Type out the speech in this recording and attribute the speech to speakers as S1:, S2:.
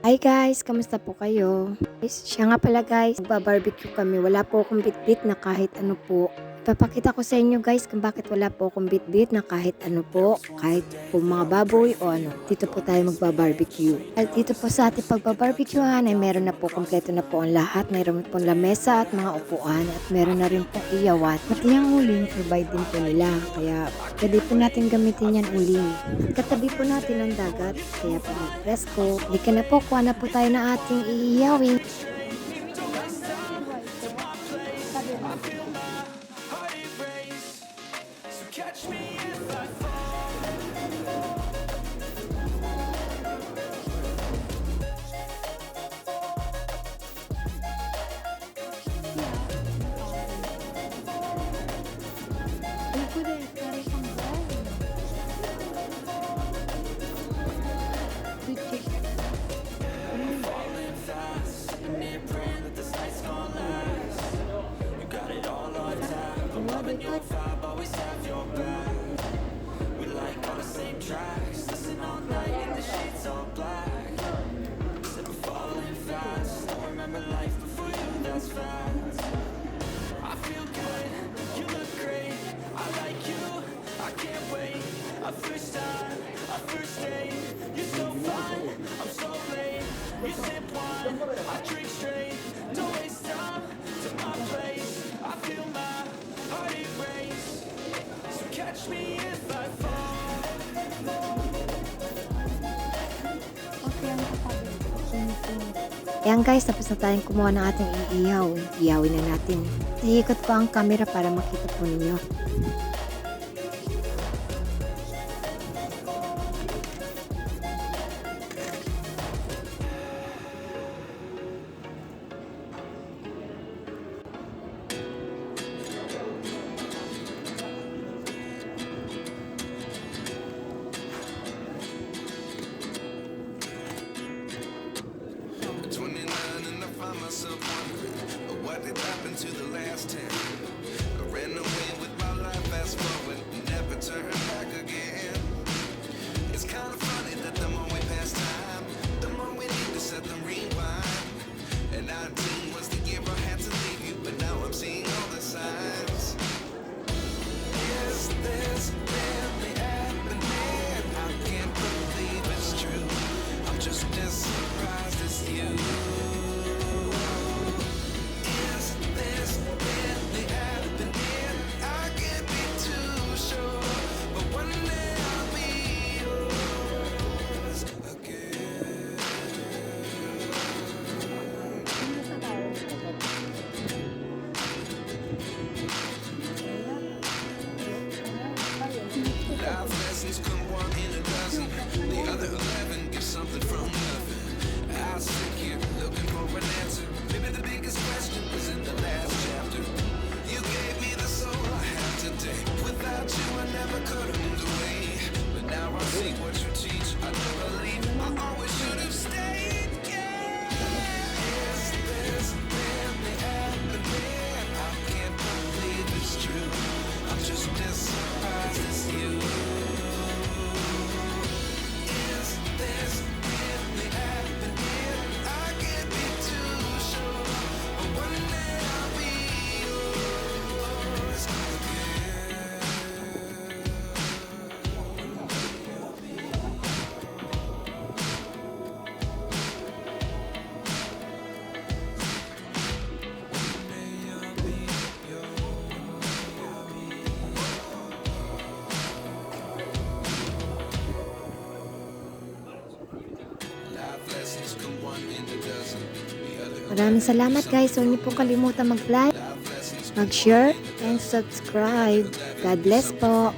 S1: Hi guys, kamusta po kayo? Guys, siya nga pala guys, magbabarbecue kami. Wala po akong bitbit na kahit ano po. Ipapakita ko sa inyo guys kung bakit wala po akong bitbit na kahit ano po. Kahit po mga baboy o ano. Dito po tayo magbabarbecue. At dito po sa ating pagbabarbecuehan ay meron na po, kompleto na po ang lahat. Meron po lamesa at mga upuan. At meron na rin pong iyawan. At yung uling, provide din po nila. Kaya pwede po natin gamitin yan uling. Katabi po natin ang dagat. Kaya po presko. Hindi ka na po, kuha na po tayo na ating iiyawin. Ayan guys, tapos na tayong kumuha ng ating iihaw. Iyawin na natin. Iikot ko ang camera para makita po ninyo.
S2: Myself wondering what did happen to the last 10. I ran away with my life, fast forward, never turn back again. It's kind of funny that the more we pass time, the more we need to set the rewind. And 19 was the year I had to leave you, but now I'm seeing all the signs. Is this really happening? I can't believe it's true. I'm just as surprised as you. Life lessons come one in a dozen. The other 11 get something from nothing. I sit here looking for an answer. Maybe the biggest question was in the last chapter. You gave me the soul I have today. Without you I never could have moved away. But now I see what you teach. I don't believe I always should have stayed. Yeah. Is this really happening? I can't believe it's true. I'm just as surprised as you.
S1: Maraming salamat guys. Huwag niyo pong kalimutan mag-like, mag-share, and subscribe. God bless po.